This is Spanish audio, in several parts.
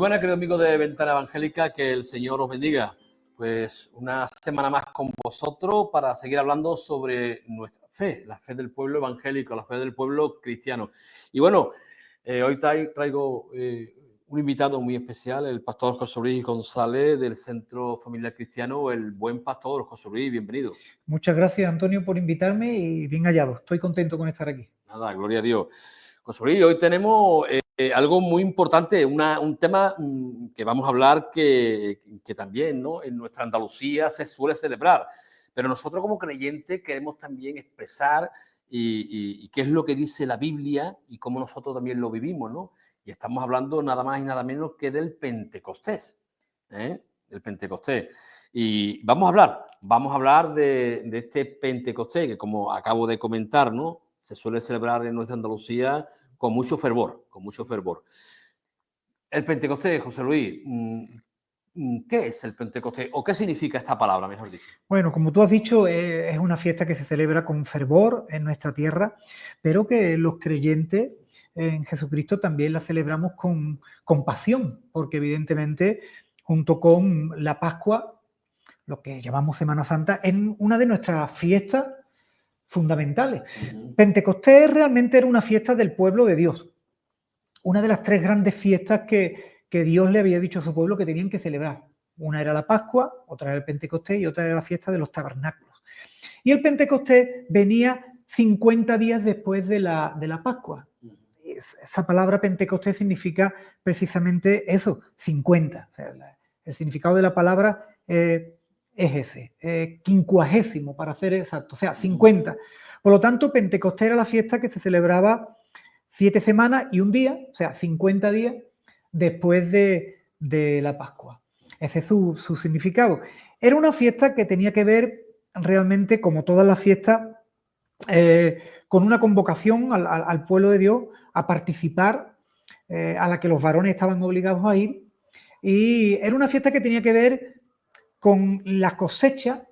buenas, queridos amigos de Ventana Evangélica, que el Señor os bendiga. Pues una semana más con vosotros para seguir hablando sobre nuestra fe, la fe del pueblo evangélico, la fe del pueblo cristiano. Y bueno, hoy traigo un invitado muy especial, el pastor José Luis González del Centro Familiar Cristiano, el Buen Pastor. José Luis, bienvenido. Muchas gracias, Antonio, por invitarme y bien hallado. Estoy contento con estar aquí. Nada, gloria a Dios. José Luis, hoy tenemos algo muy importante, un tema que vamos a hablar que también, ¿no?, en nuestra Andalucía se suele celebrar, pero nosotros como creyentes queremos también expresar y qué es lo que dice la Biblia y cómo nosotros también lo vivimos, ¿no? Y estamos hablando nada más y nada menos que del Pentecostés, ¿eh? El Pentecostés. Y vamos a hablar de este Pentecostés que, como acabo de comentar, ¿no?, se suele celebrar en nuestra Andalucía con mucho fervor, con mucho fervor. El Pentecostés, José Luis, ¿qué es el Pentecostés? ¿O qué significa esta palabra, mejor dicho? Bueno, como tú has dicho, es una fiesta que se celebra con fervor en nuestra tierra, pero que los creyentes en Jesucristo también la celebramos con pasión, porque evidentemente, junto con la Pascua, lo que llamamos Semana Santa, es una de nuestras fiestas fundamentales. Pentecostés realmente era una fiesta del pueblo de Dios, una de las tres grandes fiestas que Dios le había dicho a su pueblo que tenían que celebrar. Una era la Pascua, otra era el Pentecostés y otra era la fiesta de los tabernáculos. Y el Pentecostés venía 50 días después de la Pascua. Esa palabra Pentecostés significa precisamente eso, 50. O sea, el significado de la palabra es ese, quincuagésimo para ser exacto, o sea, 50. Por lo tanto, Pentecostés era la fiesta que se celebraba 7 semanas y un día, o sea, 50 días después de la Pascua. Ese es su significado. Era una fiesta que tenía que ver realmente, como todas las fiestas, con una convocación al pueblo de Dios a participar, a la que los varones estaban obligados a ir. Y era una fiesta que tenía que ver con la cosecha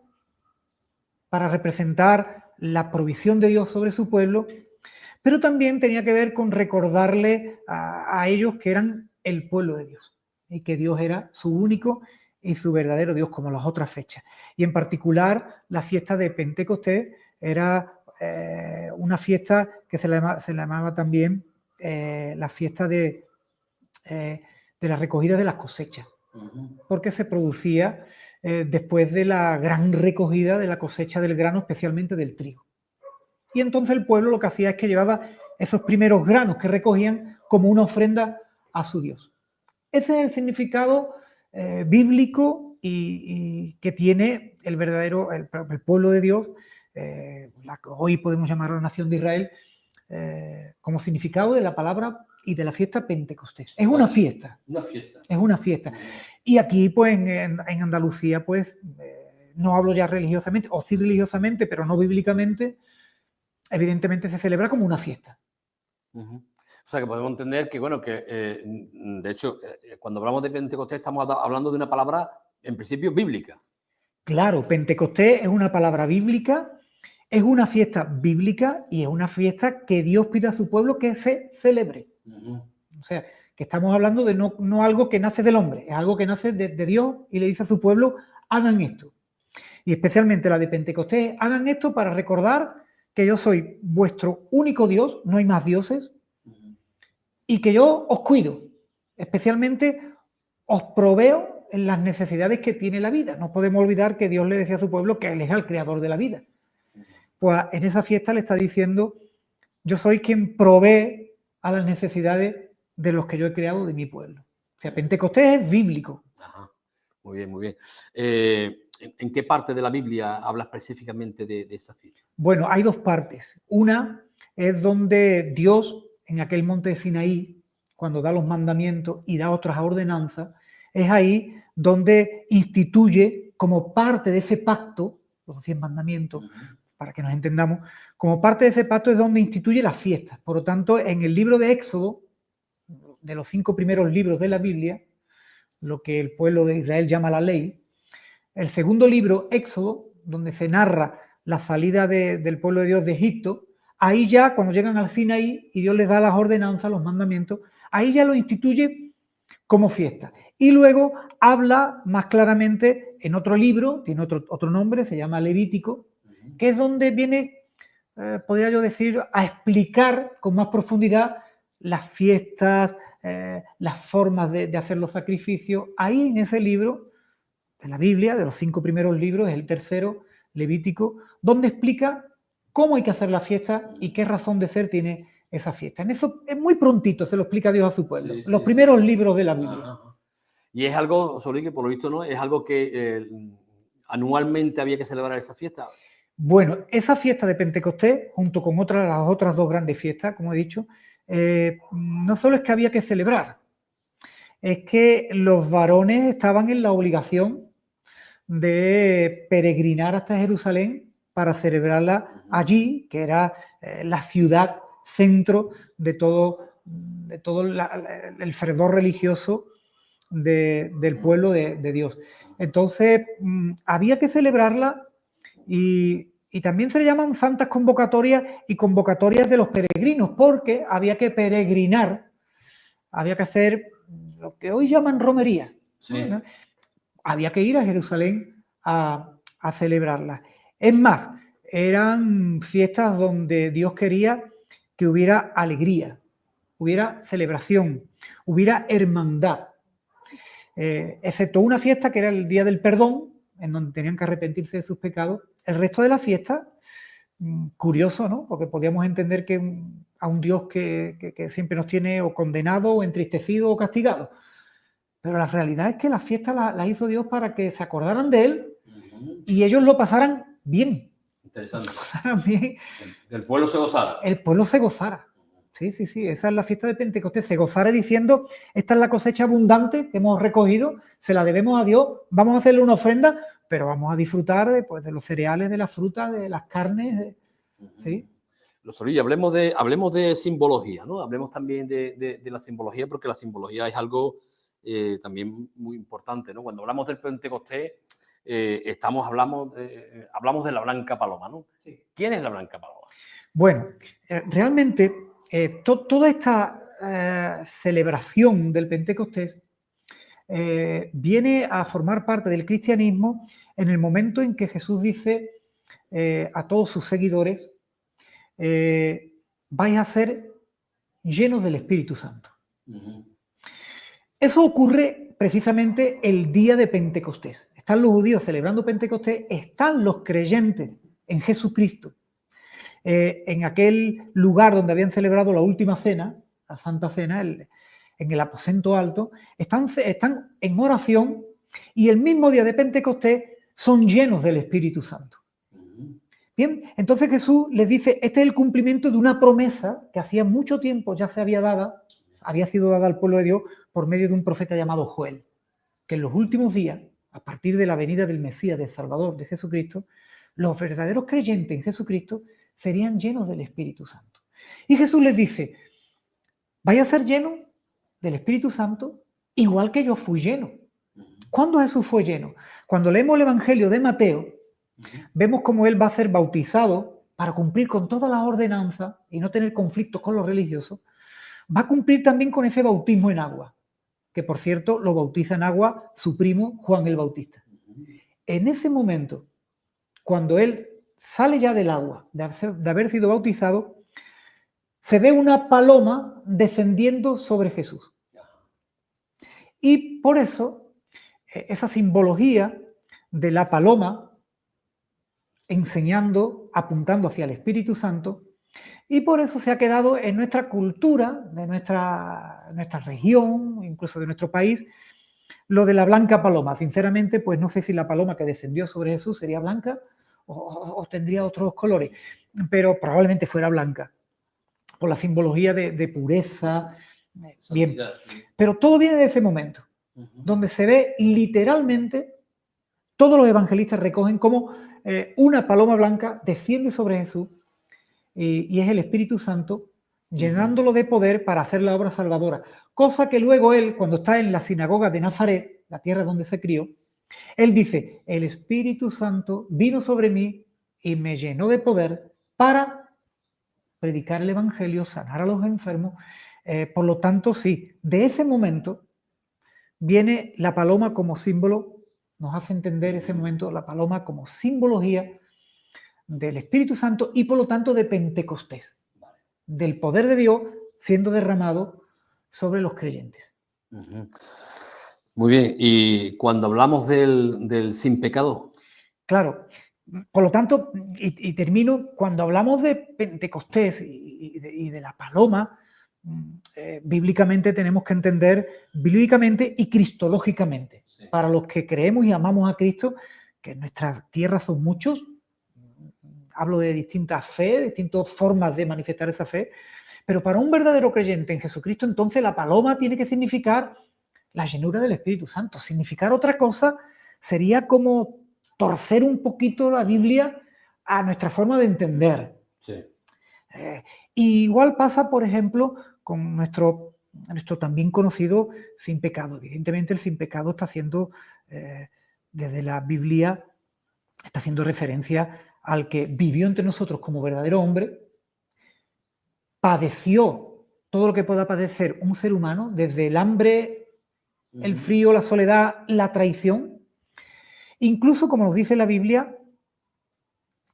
para representar la provisión de Dios sobre su pueblo, pero también tenía que ver con recordarle a ellos que eran el pueblo de Dios y que Dios era su único y su verdadero Dios, como las otras fechas. Y en particular, la fiesta de Pentecostés era una fiesta que se le llamaba también la fiesta de la recogida de las cosechas, porque se producía después de la gran recogida de la cosecha del grano, especialmente del trigo. Y entonces el pueblo lo que hacía es que llevaba esos primeros granos que recogían como una ofrenda a su Dios. Ese es el significado bíblico y que tiene el verdadero, el pueblo de Dios, la que hoy podemos llamar la nación de Israel, como significado de la palabra y de la fiesta Pentecostés. Es una fiesta. Una fiesta. Es una fiesta. Y aquí, pues, en Andalucía, pues, no hablo ya religiosamente, o sí religiosamente, pero no bíblicamente, evidentemente se celebra como una fiesta. O sea, que podemos entender que, bueno, que de hecho, cuando hablamos de Pentecostés estamos hablando de una palabra, en principio, bíblica. Claro, Pentecostés es una palabra bíblica, es una fiesta bíblica y es una fiesta que Dios pide a su pueblo que se celebre. O sea, que estamos hablando de no algo que nace del hombre, es algo que nace de Dios y le dice a su pueblo, hagan esto. Y especialmente la de Pentecostés, hagan esto para recordar que yo soy vuestro único Dios, no hay más dioses, y que yo os cuido, especialmente os proveo en las necesidades que tiene la vida. No podemos olvidar que Dios le decía a su pueblo que Él es el creador de la vida. Pues en esa fiesta le está diciendo, yo soy quien provee a las necesidades de los que yo he creado de mi pueblo. O sea, Pentecostés es bíblico. Ajá. Muy bien, muy bien. ¿En qué parte de la Biblia habla específicamente de esa fiesta? Bueno, hay dos partes. Una es donde Dios, en aquel monte de Sinaí, cuando da los mandamientos y da otras ordenanzas, es ahí donde instituye como parte de ese pacto, los 10 mandamientos, para que nos entendamos, como parte de ese pacto es donde instituye las fiestas. Por lo tanto, en el libro de Éxodo, de los 5 primeros libros de la Biblia, lo que el pueblo de Israel llama la ley, el segundo libro, Éxodo, donde se narra la salida del pueblo de Dios de Egipto, ahí ya cuando llegan al Sinaí y Dios les da las ordenanzas, los mandamientos, ahí ya lo instituye como fiesta. Y luego habla más claramente en otro libro, tiene otro nombre, se llama Levítico, que es donde viene, podría yo decir, a explicar con más profundidad las fiestas, las formas de hacer los sacrificios. Ahí en ese libro, de la Biblia, de los 5 primeros libros, es el tercero, Levítico, donde explica cómo hay que hacer la fiesta y qué razón de ser tiene esa fiesta. En eso es muy prontito, se lo explica Dios a su pueblo. Sí, Los sí, primeros sí. libros de la Biblia. Ajá. Y es algo, Solí, que por lo visto, ¿no? Es algo que anualmente había que celebrar esa fiesta. Bueno, esa fiesta de Pentecostés, junto con las otras 2 grandes fiestas, como he dicho, no solo es que había que celebrar, es que los varones estaban en la obligación de peregrinar hasta Jerusalén para celebrarla allí, que era la ciudad centro de todo el fervor religioso del pueblo de Dios. Entonces, había que celebrarla y también se le llaman santas convocatorias y convocatorias de los peregrinos, porque había que peregrinar, había que hacer lo que hoy llaman romería. Sí. ¿no? Había que ir a Jerusalén a celebrarla. Es más, eran fiestas donde Dios quería que hubiera alegría, hubiera celebración, hubiera hermandad. Excepto una fiesta que era el Día del Perdón, en donde tenían que arrepentirse de sus pecados. El resto de las fiestas, curioso, ¿no? Porque podíamos entender que a un Dios que siempre nos tiene o condenado, o entristecido, o castigado. Pero la realidad es que las fiestas las hizo Dios para que se acordaran de Él y ellos lo pasaran bien. Interesante. Lo pasaran bien. El pueblo se gozara. El pueblo se gozara. Sí, sí, sí, esa es la fiesta de Pentecostés. Se gozara diciendo, esta es la cosecha abundante que hemos recogido, se la debemos a Dios, vamos a hacerle una ofrenda, pero vamos a disfrutar de los cereales, de la fruta, de las carnes. ¿Sí? Solí, hablemos de simbología, ¿no? Hablemos también de la simbología, porque la simbología es algo también muy importante, ¿no? Cuando hablamos del Pentecostés, hablamos de la Blanca Paloma, ¿no? Sí. ¿Quién es la Blanca Paloma? Bueno, realmente toda esta celebración del Pentecostés viene a formar parte del cristianismo en el momento en que Jesús dice a todos sus seguidores, vais a ser llenos del Espíritu Santo. Eso ocurre precisamente el día de Pentecostés. Están los judíos celebrando Pentecostés, están los creyentes en Jesucristo, en aquel lugar donde habían celebrado la última cena, la Santa Cena, en el aposento alto, están en oración y el mismo día de Pentecostés son llenos del Espíritu Santo. Bien, entonces Jesús les dice, este es el cumplimiento de una promesa que hacía mucho tiempo ya se había sido dada al pueblo de Dios por medio de un profeta llamado Joel, que en los últimos días, a partir de la venida del Mesías, del Salvador, de Jesucristo, los verdaderos creyentes en Jesucristo serían llenos del Espíritu Santo. Y Jesús les dice, vais a ser llenos del Espíritu Santo igual que yo fui lleno. ¿Cuándo Jesús fue lleno? Cuando leemos el Evangelio de Mateo, vemos cómo él va a ser bautizado para cumplir con todas las ordenanzas y no tener conflictos con los religiosos. Va a cumplir también con ese bautismo en agua, que por cierto lo bautiza en agua su primo Juan el Bautista. En ese momento, cuando él sale ya del agua, de haber sido bautizado, se ve una paloma descendiendo sobre Jesús. Y por eso, esa simbología de la paloma enseñando, apuntando hacia el Espíritu Santo, y por eso se ha quedado en nuestra cultura, de nuestra región, incluso de nuestro país, lo de la blanca paloma. Sinceramente, pues no sé si la paloma que descendió sobre Jesús sería blanca o tendría otros colores, pero probablemente fuera blanca, por la simbología de pureza. Bien, pero todo viene de ese momento, donde se ve literalmente, todos los evangelistas recogen cómo una paloma blanca desciende sobre Jesús y es el Espíritu Santo llenándolo de poder para hacer la obra salvadora. Cosa que luego él, cuando está en la sinagoga de Nazaret, la tierra donde se crió, él dice, el Espíritu Santo vino sobre mí y me llenó de poder para predicar el Evangelio, sanar a los enfermos. Por lo tanto, sí, de ese momento viene la paloma como símbolo, nos hace entender ese momento, la paloma como simbología del Espíritu Santo y por lo tanto de Pentecostés, del poder de Dios siendo derramado sobre los creyentes. Muy bien, y cuando hablamos del sin pecado. Claro, por lo tanto, y termino, cuando hablamos de Pentecostés y de la paloma, bíblicamente tenemos que entender, bíblicamente y cristológicamente, Sí. para los que creemos y amamos a Cristo, que en nuestra tierra son muchos, hablo de distintas fe, distintas formas de manifestar esa fe, pero para un verdadero creyente en Jesucristo, entonces la paloma tiene que significar la llenura del Espíritu Santo. Significar otra cosa sería como torcer un poquito la Biblia a nuestra forma de entender. Sí. Igual pasa, por ejemplo, con nuestro también conocido sin pecado. Evidentemente el sin pecado está haciendo, desde la Biblia, está haciendo referencia al que vivió entre nosotros como verdadero hombre, padeció todo lo que pueda padecer un ser humano, desde el hambre, el frío, la soledad, la traición. Incluso, como nos dice la Biblia,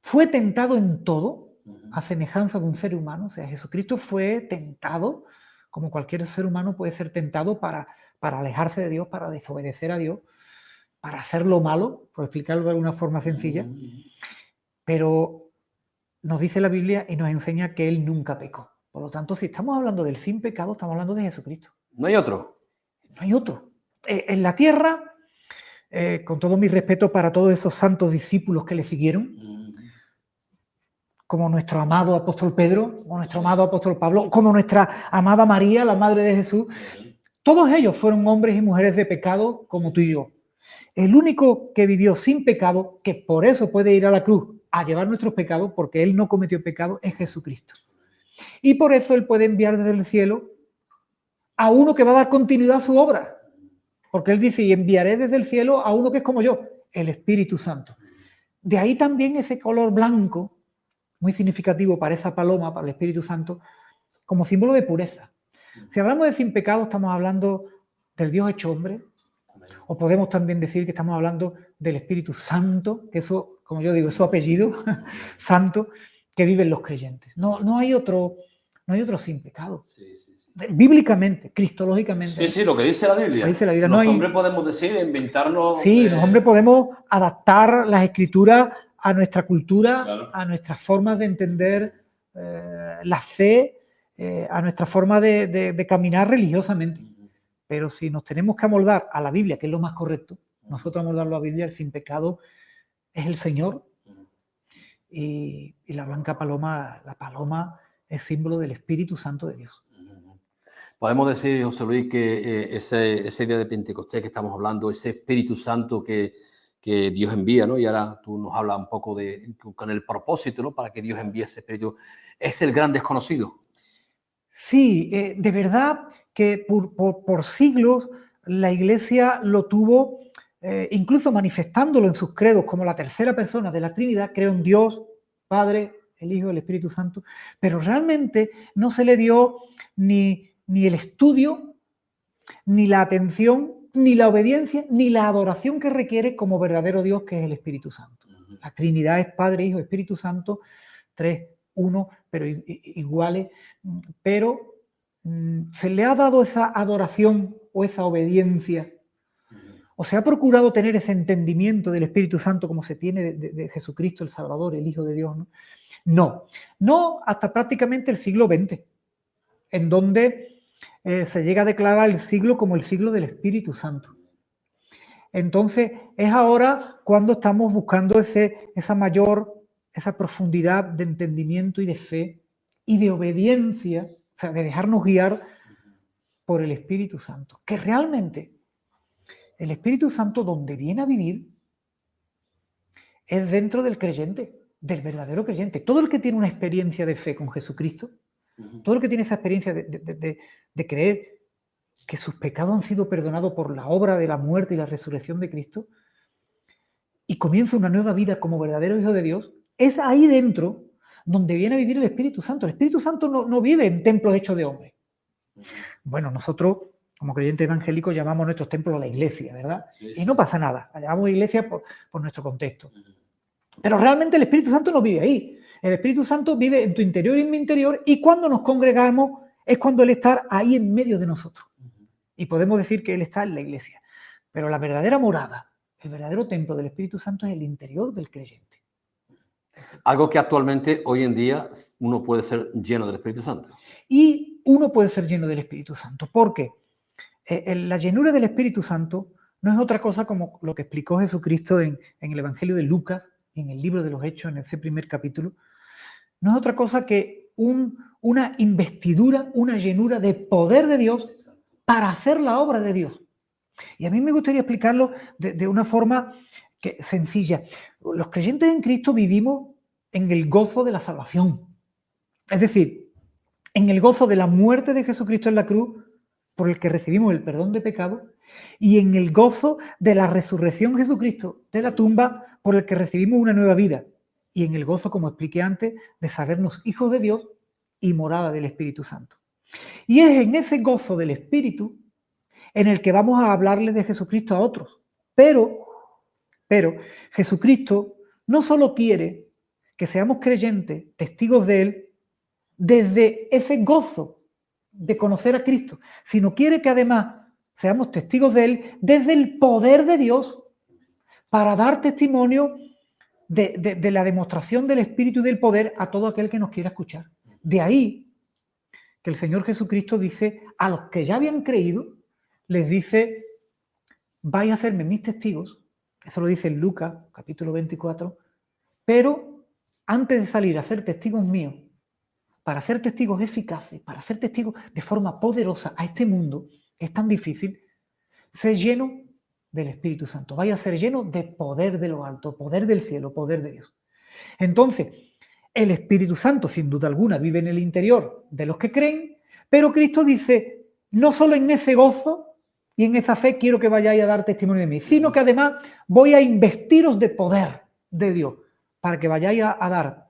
fue tentado en todo, a semejanza de un ser humano. O sea, Jesucristo fue tentado, como cualquier ser humano puede ser tentado para alejarse de Dios, para desobedecer a Dios, para hacer lo malo, por explicarlo de alguna forma sencilla. Pero nos dice la Biblia y nos enseña que Él nunca pecó. Por lo tanto, si estamos hablando del sin pecado, estamos hablando de Jesucristo. No hay otro. No hay otro. En la tierra, con todo mi respeto para todos esos santos discípulos que le siguieron, como nuestro amado apóstol Pedro, como nuestro amado apóstol Pablo, como nuestra amada María, la madre de Jesús, todos ellos fueron hombres y mujeres de pecado como tú y yo. El único que vivió sin pecado, que por eso puede ir a la cruz a llevar nuestros pecados, porque Él no cometió pecado, es Jesucristo. Y por eso Él puede enviar desde el cielo a uno que va a dar continuidad a su obra. Porque Él dice, y enviaré desde el cielo a uno que es como yo, el Espíritu Santo. De ahí también ese color blanco, muy significativo para esa paloma, para el Espíritu Santo, como símbolo de pureza. Si hablamos de sin pecado, estamos hablando del Dios hecho hombre, o podemos también decir que estamos hablando del Espíritu Santo, que eso, como yo digo, es su apellido, santo, que viven los creyentes. No hay otro sin pecado. Bíblicamente, cristológicamente. Sí, lo que dice la Biblia. Dice la Biblia. Los hombres podemos decir, inventarnos. Sí, los hombres podemos adaptar las escrituras a nuestra cultura, claro, a nuestras formas de entender la fe, a nuestra forma de caminar religiosamente. Pero si nos tenemos que amoldar a la Biblia, que es lo más correcto, nosotros amoldarlo a la Biblia, el sin pecado es el Señor. Y la blanca paloma, la paloma es símbolo del Espíritu Santo de Dios. Podemos decir, José Luis, que ese día de Pentecostés que estamos hablando, ese Espíritu Santo que Dios envía, ¿no? Y ahora tú nos hablas un poco con el propósito, ¿no? Para que Dios envíe ese Espíritu. ¿Es el gran desconocido? Sí, de verdad que por siglos la Iglesia lo tuvo, incluso manifestándolo en sus credos como la tercera persona de la Trinidad. Creo en Dios, Padre, el Hijo, el Espíritu Santo, pero realmente no se le dio ni el estudio, ni la atención, ni la obediencia, ni la adoración que requiere como verdadero Dios, que es el Espíritu Santo. La Trinidad es Padre, Hijo, Espíritu Santo, tres, uno, pero iguales, pero se le ha dado esa adoración o esa obediencia, o se ha procurado tener ese entendimiento del Espíritu Santo como se tiene de Jesucristo, el Salvador, el Hijo de Dios, ¿no? No hasta prácticamente el siglo XX, en donde se llega a declarar el siglo como el siglo del Espíritu Santo. Entonces, es ahora cuando estamos buscando esa profundidad de entendimiento y de fe y de obediencia, o sea, de dejarnos guiar por el Espíritu Santo. Que realmente el Espíritu Santo, donde viene a vivir, es dentro del creyente, del verdadero creyente. Todo el que tiene una experiencia de fe con Jesucristo, todo el que tiene esa experiencia de creer que sus pecados han sido perdonados por la obra de la muerte y la resurrección de Cristo, y comienza una nueva vida como verdadero hijo de Dios, es ahí dentro donde viene a vivir el Espíritu Santo. El Espíritu Santo no vive en templos hechos de hombres. Bueno, nosotros Como creyentes evangélicos llamamos nuestros templos la iglesia, ¿verdad? Sí, Y no pasa nada, la llamamos iglesia por nuestro contexto. Pero realmente el Espíritu Santo no vive ahí. El Espíritu Santo vive en tu interior y en mi interior, y cuando nos congregamos es cuando Él está ahí en medio de nosotros. Y podemos decir que Él está en la iglesia. Pero la verdadera morada, el verdadero templo del Espíritu Santo es el interior del creyente. Algo que actualmente, hoy en día, uno puede ser lleno del Espíritu Santo. Y uno puede ser lleno del Espíritu Santo, porque la llenura del Espíritu Santo no es otra cosa como lo que explicó Jesucristo en el Evangelio de Lucas, en el libro de los Hechos, en ese primer capítulo. No es otra cosa que una investidura, una llenura de poder de Dios para hacer la obra de Dios. Y a mí me gustaría explicarlo de una forma sencilla. Los creyentes en Cristo vivimos en el gozo de la salvación. Es decir, en el gozo de la muerte de Jesucristo en la cruz, por el que recibimos el perdón de pecado, y en el gozo de la resurrección de Jesucristo de la tumba, por el que recibimos una nueva vida, y en el gozo, como expliqué antes, de sabernos hijos de Dios y morada del Espíritu Santo. Y es en ese gozo del Espíritu en el que vamos a hablarles de Jesucristo a otros. Pero Jesucristo no solo quiere que seamos creyentes, testigos de Él, desde ese gozo de conocer a Cristo, sino quiere que además seamos testigos de Él desde el poder de Dios para dar testimonio de la demostración del Espíritu y del poder a todo aquel que nos quiera escuchar. De ahí que el Señor Jesucristo dice a los que ya habían creído, les dice, vais a hacerme mis testigos, eso lo dice en Lucas, capítulo 24, pero antes de salir a ser testigos míos, para ser testigos eficaces, para ser testigos de forma poderosa a este mundo que es tan difícil, sé lleno del Espíritu Santo, vaya a ser lleno de poder de lo alto, poder del cielo, poder de Dios. Entonces, el Espíritu Santo, sin duda alguna, vive en el interior de los que creen, pero Cristo dice, no solo en ese gozo y en esa fe quiero que vayáis a dar testimonio de mí, sino que además voy a investiros de poder de Dios para que vayáis a dar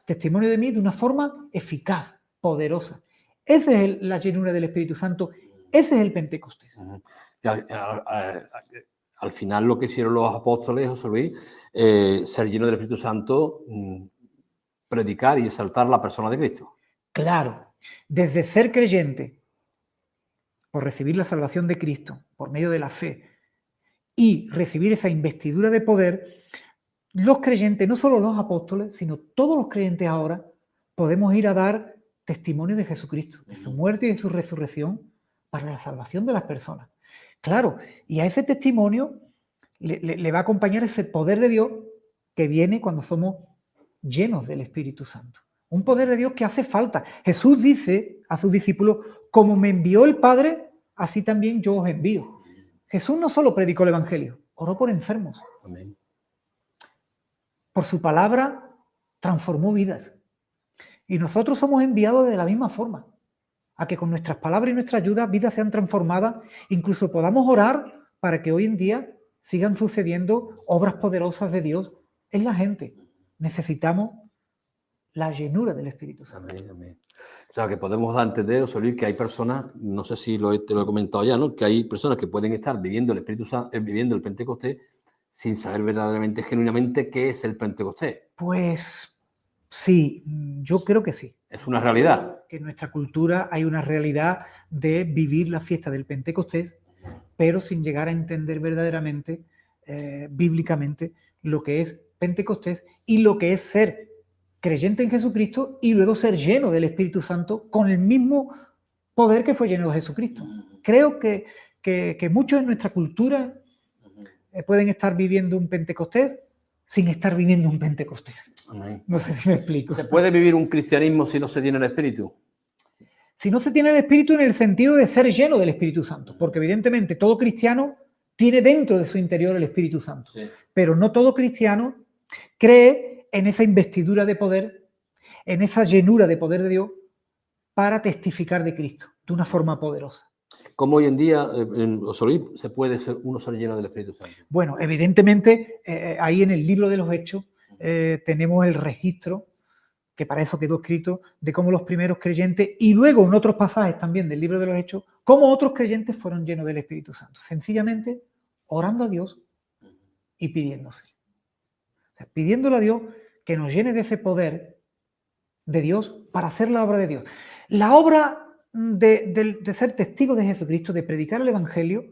testimonio de mí de una forma eficaz, poderosa. Esa es la llenura del Espíritu Santo, ese es el Pentecostés. Al final lo que hicieron los apóstoles, José Luis, ser lleno del Espíritu Santo, predicar y exaltar la persona de Cristo. Claro, desde ser creyente, por recibir la salvación de Cristo, por medio de la fe, y recibir esa investidura de poder, los creyentes, no solo los apóstoles, sino todos los creyentes ahora, podemos ir a dar testimonio de Jesucristo, de su muerte y de su resurrección para la salvación de las personas. Claro, y a ese testimonio le va a acompañar ese poder de Dios que viene cuando somos llenos del Espíritu Santo. Un poder de Dios que hace falta. Jesús dice a sus discípulos, como me envió el Padre, así también yo os envío. Jesús no solo predicó el Evangelio, oró por enfermos. Amén. Por su palabra transformó vidas. Y nosotros somos enviados de la misma forma, a que con nuestras palabras y nuestra ayuda vidas sean transformadas, incluso podamos orar para que hoy en día sigan sucediendo obras poderosas de Dios en la gente. Necesitamos la llenura del Espíritu Santo. Amén, amén. O sea, que podemos dar a entender, José Luis, que hay personas, no sé si te lo he comentado ya, ¿no? Que hay personas que pueden estar viviendo el Espíritu Santo, viviendo el Pentecostés, sin saber verdaderamente, genuinamente, qué es el Pentecostés. Pues sí, yo creo que sí. Es una realidad. Que en nuestra cultura hay una realidad de vivir la fiesta del Pentecostés, pero sin llegar a entender verdaderamente, bíblicamente, lo que es Pentecostés y lo que es ser creyente en Jesucristo y luego ser lleno del Espíritu Santo con el mismo poder que fue lleno de Jesucristo. Creo que muchos en nuestra cultura pueden estar viviendo un Pentecostés sin estar viviendo un Pentecostés. Amén. No sé si me explico. ¿Se puede vivir un cristianismo si no se tiene el Espíritu? Si no se tiene el Espíritu en el sentido de ser lleno del Espíritu Santo, porque evidentemente todo cristiano tiene dentro de su interior el Espíritu Santo, sí. Pero no todo cristiano cree en esa investidura de poder, en esa llenura de poder de Dios para testificar de Cristo de una forma poderosa. ¿Cómo hoy en día se puede uno ser lleno del Espíritu Santo? Bueno, evidentemente ahí en el libro de los Hechos tenemos el registro que para eso quedó escrito, de cómo los primeros creyentes, y luego en otros pasajes también del libro de los Hechos, cómo otros creyentes fueron llenos del Espíritu Santo, sencillamente orando a Dios y pidiéndose. O sea, pidiéndole a Dios que nos llene de ese poder de Dios para hacer la obra de Dios. La obra de ser testigo de Jesucristo, de predicar el Evangelio,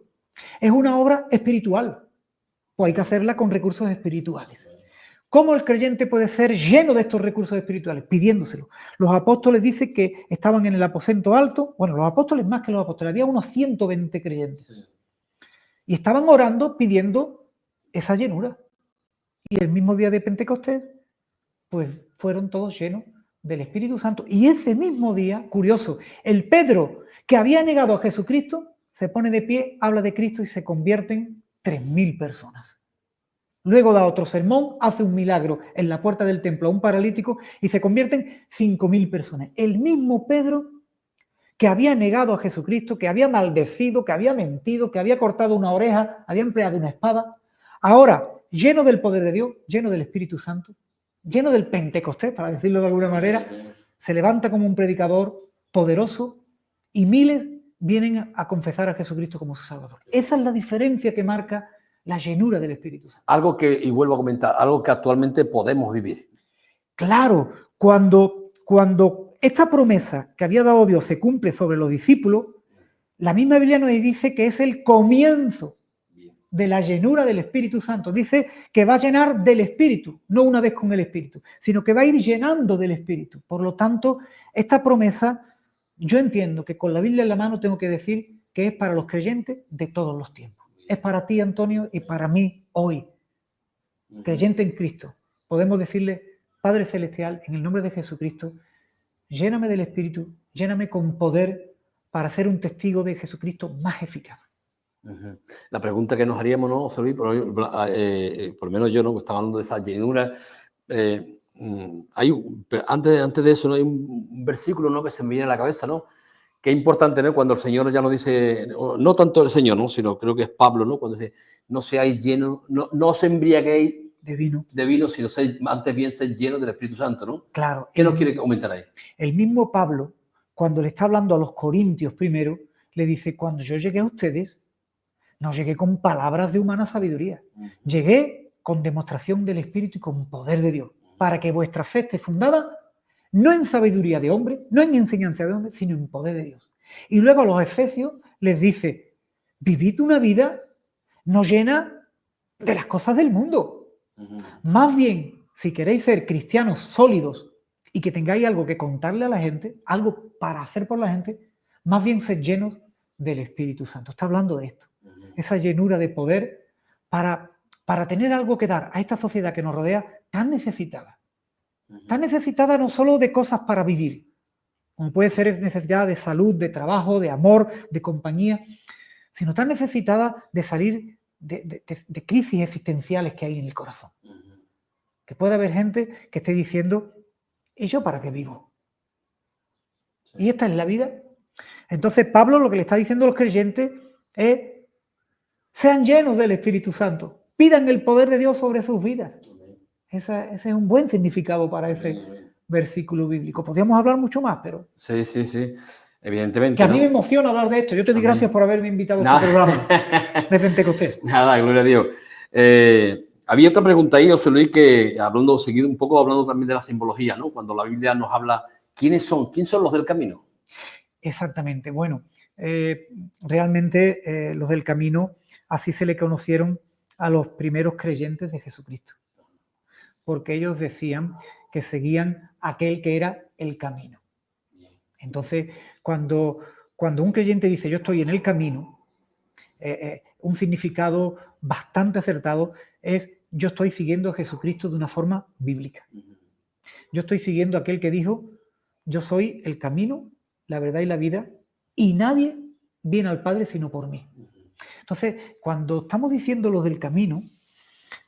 es una obra espiritual, pues hay que hacerla con recursos espirituales. ¿Cómo el creyente puede ser lleno de estos recursos espirituales? Pidiéndoselo. Los apóstoles dicen que estaban en el aposento alto, bueno, los apóstoles más que los apóstoles, había unos 120 creyentes. Y estaban orando pidiendo esa llenura. Y el mismo día de Pentecostés, pues fueron todos llenos del Espíritu Santo. Y ese mismo día, curioso, el Pedro que había negado a Jesucristo, se pone de pie, habla de Cristo y se convierten 3.000 personas. Luego da otro sermón, hace un milagro en la puerta del templo a un paralítico y se convierten 5.000 personas. El mismo Pedro que había negado a Jesucristo, que había maldecido, que había mentido, que había cortado una oreja, había empleado una espada, ahora, lleno del poder de Dios, lleno del Espíritu Santo, lleno del Pentecostés, para decirlo de alguna manera, se levanta como un predicador poderoso y miles vienen a confesar a Jesucristo como su Salvador. Esa es la diferencia que marca la llenura del Espíritu Santo. Algo que, y vuelvo a comentar, algo que actualmente podemos vivir. Claro, cuando esta promesa que había dado Dios se cumple sobre los discípulos, la misma Biblia nos dice que es el comienzo de la llenura del Espíritu Santo. Dice que va a llenar del Espíritu, no una vez con el Espíritu, sino que va a ir llenando del Espíritu. Por lo tanto, esta promesa, yo entiendo que con la Biblia en la mano tengo que decir que es para los creyentes de todos los tiempos. Es para ti, Antonio, y para mí hoy, creyente en Cristo. Podemos decirle, Padre Celestial, en el nombre de Jesucristo, lléname del Espíritu, lléname con poder para ser un testigo de Jesucristo más eficaz. La pregunta que nos haríamos, ¿no, José Luis? Por lo menos yo, ¿no? Estaba hablando de esa llenura. Antes de eso, ¿no? Hay un versículo, ¿no? Que se me viene a la cabeza, ¿no? Que es importante, ¿no? Cuando el Señor ya nos dice, no tanto el Señor, ¿no? Sino creo que es Pablo, ¿no? Cuando dice, no seáis llenos, no os embriaguéis de vino, sino antes bien ser llenos del Espíritu Santo, ¿no? Claro. ¿Qué nos quiere comentar ahí? El mismo Pablo, cuando le está hablando a los corintios primero, le dice, cuando yo llegué a ustedes, no llegué con palabras de humana sabiduría, llegué con demostración del Espíritu y con poder de Dios, para que vuestra fe esté fundada no en sabiduría de hombre, no en enseñanza de hombre, sino en poder de Dios. Y luego a los efesios les dice, vivid una vida no llena de las cosas del mundo. Más bien, si queréis ser cristianos sólidos y que tengáis algo que contarle a la gente, algo para hacer por la gente, más bien sed llenos del Espíritu Santo. Está hablando de esto, esa llenura de poder para tener algo que dar a esta sociedad que nos rodea tan necesitada. Tan necesitada no solo de cosas para vivir, como puede ser necesitada de salud, de trabajo, de amor, de compañía, sino tan necesitada de salir de crisis existenciales que hay en el corazón. Que puede haber gente que esté diciendo, ¿y yo para qué vivo? ¿Y esta es la vida? Entonces Pablo lo que le está diciendo a los creyentes es, sean llenos del Espíritu Santo, pidan el poder de Dios sobre sus vidas. Ese es un buen significado para ese versículo bíblico. Podríamos hablar mucho más, pero... Sí, evidentemente. Que a mí me emociona hablar de esto. Yo te doy gracias por haberme invitado a este programa de Pentecostés. Nada, gloria a Dios. Había otra pregunta ahí, José Luis, que hablando también de la simbología, ¿no? Cuando la Biblia nos habla, ¿quién son los del camino? Exactamente. Bueno, realmente los del camino, así se le conocieron a los primeros creyentes de Jesucristo. Porque ellos decían que seguían aquel que era el camino. Entonces, cuando un creyente dice yo estoy en el camino, un significado bastante acertado es yo estoy siguiendo a Jesucristo de una forma bíblica. Yo estoy siguiendo a aquel que dijo yo soy el camino, la verdad y la vida y nadie viene al Padre sino por mí. Entonces, cuando estamos diciendo lo del camino,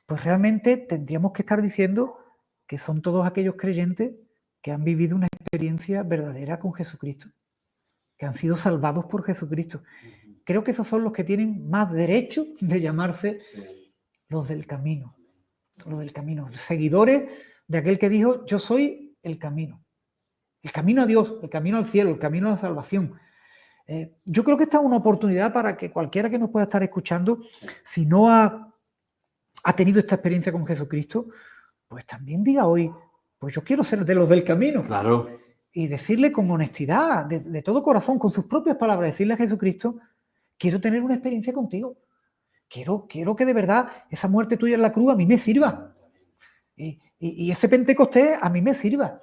pues realmente tendríamos que estar diciendo que son todos aquellos creyentes que han vivido una experiencia verdadera con Jesucristo, que han sido salvados por Jesucristo. Creo que esos son los que tienen más derecho de llamarse los del camino, los seguidores de aquel que dijo, yo soy el camino a Dios, el camino al cielo, el camino a la salvación. Yo creo que esta es una oportunidad para que cualquiera que nos pueda estar escuchando, si no ha tenido esta experiencia con Jesucristo, pues también diga hoy, pues yo quiero ser de los del camino. Claro. Y decirle con honestidad, de todo corazón, con sus propias palabras, decirle a Jesucristo, quiero tener una experiencia contigo. Quiero que de verdad esa muerte tuya en la cruz a mí me sirva. Y ese Pentecostés a mí me sirva.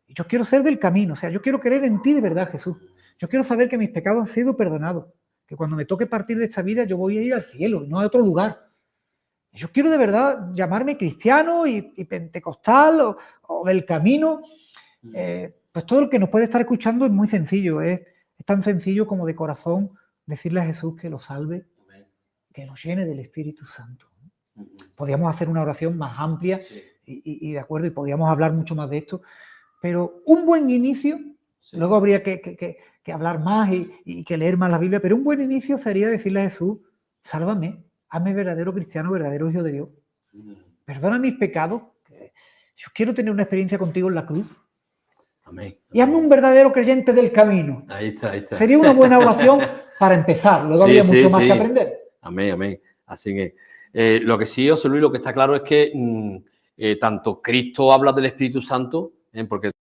Yo quiero ser del camino, o sea, yo quiero creer en ti de verdad, Jesús. Yo quiero saber que mis pecados han sido perdonados, que cuando me toque partir de esta vida yo voy a ir al cielo, no a otro lugar. Yo quiero de verdad llamarme cristiano y pentecostal o del camino. Pues todo el que nos puede estar escuchando es muy sencillo, es tan sencillo como de corazón decirle a Jesús que lo salve, que nos llene del Espíritu Santo. Podríamos hacer una oración más amplia y de acuerdo, y podríamos hablar mucho más de esto, pero un buen inicio, luego habría que hablar más y que leer más la Biblia, pero un buen inicio sería decirle a Jesús, sálvame, hazme verdadero cristiano, verdadero hijo de Dios. Perdona mis pecados, yo quiero tener una experiencia contigo en la cruz. Amén. Y hazme un verdadero creyente del camino. Ahí está. Sería una buena oración para empezar, luego habría mucho más que aprender. Amén. Así que lo que sí, José Luis, lo que está claro es que tanto Cristo habla del Espíritu Santo, porque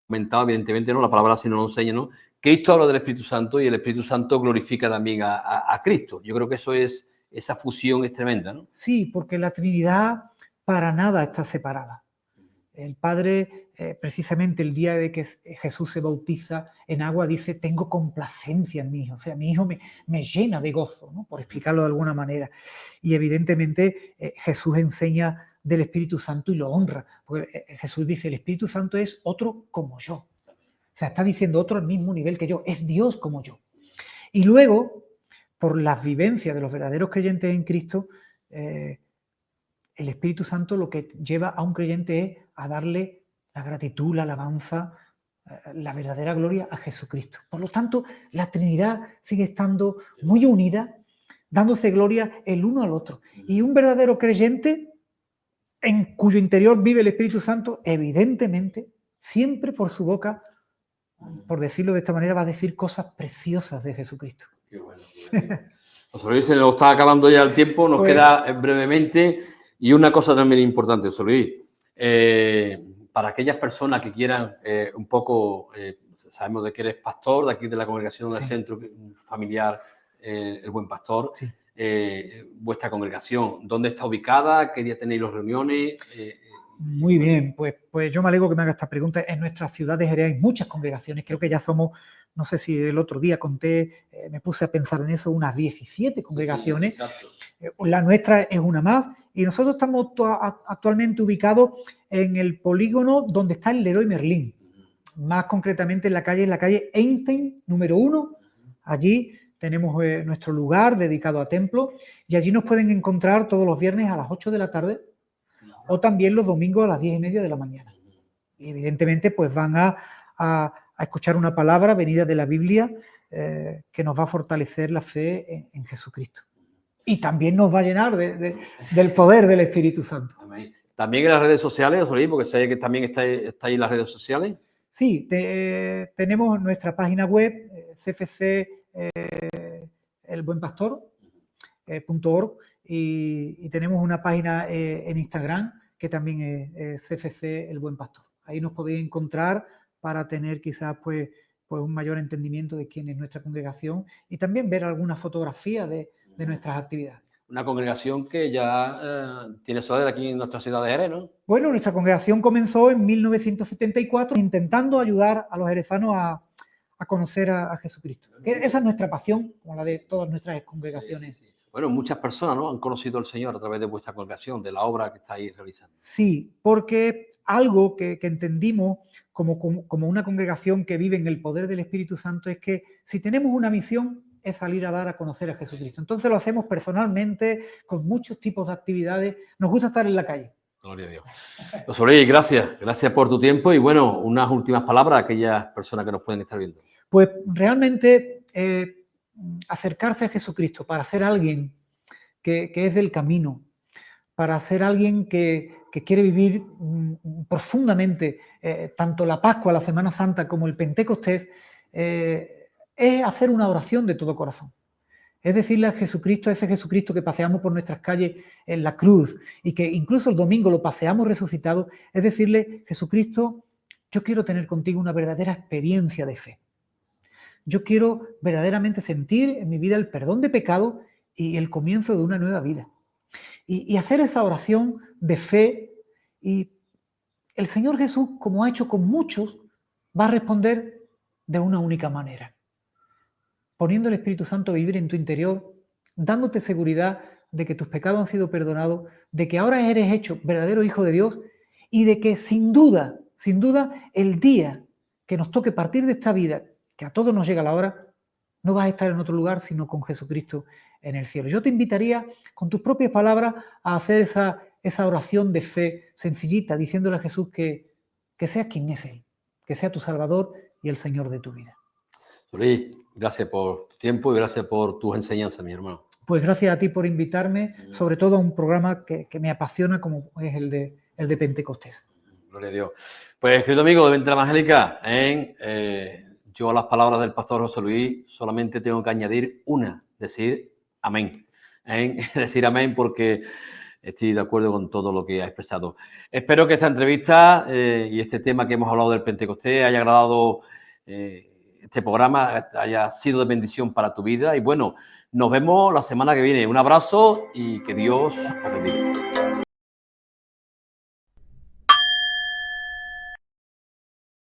comentaba evidentemente, ¿no? La palabra si no lo enseña, ¿no? Cristo habla del Espíritu Santo y el Espíritu Santo glorifica también a Cristo. Yo creo que esa fusión es tremenda, ¿no? Sí, porque la Trinidad para nada está separada. El Padre, precisamente el día de que Jesús se bautiza en agua, dice, tengo complacencia en mi hijo. O sea, mi hijo me llena de gozo, ¿no? Por explicarlo de alguna manera. Y evidentemente Jesús enseña del Espíritu Santo y lo honra. Porque Jesús dice, el Espíritu Santo es otro como yo. O sea, está diciendo otro al mismo nivel que yo. Es Dios como yo. Y luego, por las vivencias de los verdaderos creyentes en Cristo, el Espíritu Santo lo que lleva a un creyente es a darle la gratitud, la alabanza, la verdadera gloria a Jesucristo. Por lo tanto, la Trinidad sigue estando muy unida, dándose gloria el uno al otro. Y un verdadero creyente, en cuyo interior vive el Espíritu Santo, evidentemente, siempre por su boca, por decirlo de esta manera, va a decir cosas preciosas de Jesucristo. Qué bueno. José Luis, se nos está acabando ya el tiempo, nos queda brevemente. Y una cosa también importante, José Luis, para aquellas personas que quieran un poco, sabemos de que eres pastor de aquí de la congregación del Centro Familiar El Buen Pastor, vuestra congregación, ¿dónde está ubicada? ¿Qué día tenéis las reuniones? Muy bien, pues yo me alegro que me haga esta pregunta. En nuestra ciudad de Jerez hay muchas congregaciones, creo que ya somos, no sé si el otro día conté, me puse a pensar en eso, unas 17 congregaciones. La nuestra es una más y nosotros estamos actualmente ubicados en el polígono donde está el Leroy Merlin, más concretamente en la calle Einstein, número 1. Allí tenemos nuestro lugar dedicado a templo y allí nos pueden encontrar todos los viernes a las 8 de la tarde o también los domingos a las 10:30 de la mañana. Y evidentemente pues van a escuchar una palabra venida de la Biblia que nos va a fortalecer la fe en Jesucristo. Y también nos va a llenar del poder del Espíritu Santo. Amén. También en las redes sociales, José Luis, porque sé que también está ahí en las redes sociales. Sí, tenemos nuestra página web, CFC elbuenpastor.org, y tenemos una página en Instagram que también es CFC El Buen Pastor. Ahí nos podéis encontrar para tener quizás pues un mayor entendimiento de quién es nuestra congregación y también ver algunas fotografías de nuestras actividades. Una congregación que ya tiene sede aquí en nuestra ciudad de Jerez, ¿no? Bueno, nuestra congregación comenzó en 1974 intentando ayudar a los jerezanos a conocer a Jesucristo. Esa es nuestra pasión, como la de todas nuestras congregaciones. Sí. Bueno, muchas personas, ¿no?, han conocido al Señor a través de vuestra congregación, de la obra que estáis realizando. Sí, porque algo que entendimos como una congregación que vive en el poder del Espíritu Santo es que si tenemos una misión es salir a dar a conocer a Jesucristo. Entonces lo hacemos personalmente, con muchos tipos de actividades. Nos gusta estar en la calle. Gloria a Dios. José Luis, gracias por tu tiempo y bueno, unas últimas palabras a aquellas personas que nos pueden estar viendo. Pues realmente acercarse a Jesucristo para ser alguien que es del camino, para ser alguien que quiere vivir profundamente tanto la Pascua, la Semana Santa como el Pentecostés, es hacer una oración de todo corazón. Es decirle a Jesucristo, ese Jesucristo que paseamos por nuestras calles en la cruz y que incluso el domingo lo paseamos resucitado, es decirle, Jesucristo, yo quiero tener contigo una verdadera experiencia de fe. Yo quiero verdaderamente sentir en mi vida el perdón de pecado y el comienzo de una nueva vida. Y hacer esa oración de fe, y el Señor Jesús, como ha hecho con muchos, va a responder de una única manera, poniendo el Espíritu Santo a vivir en tu interior, dándote seguridad de que tus pecados han sido perdonados, de que ahora eres hecho verdadero hijo de Dios y de que sin duda, el día que nos toque partir de esta vida, que a todos nos llega la hora, no vas a estar en otro lugar sino con Jesucristo en el cielo. Yo te invitaría con tus propias palabras a hacer esa oración de fe sencillita, diciéndole a Jesús que seas quien es Él, que sea tu Salvador y el Señor de tu vida. Luis, gracias por tu tiempo y gracias por tus enseñanzas, mi hermano. Pues gracias a ti por invitarme, sobre todo a un programa que me apasiona como es el de Pentecostés. Gloria a Dios. Pues, querido amigo de Ventana Evangélica, yo a las palabras del pastor José Luis solamente tengo que añadir una, decir amén. Decir amén porque estoy de acuerdo con todo lo que ha expresado. Espero que esta entrevista y este tema que hemos hablado del Pentecostés haya agradado, este programa haya sido de bendición para tu vida. Y bueno, nos vemos la semana que viene. Un abrazo y que Dios os bendiga.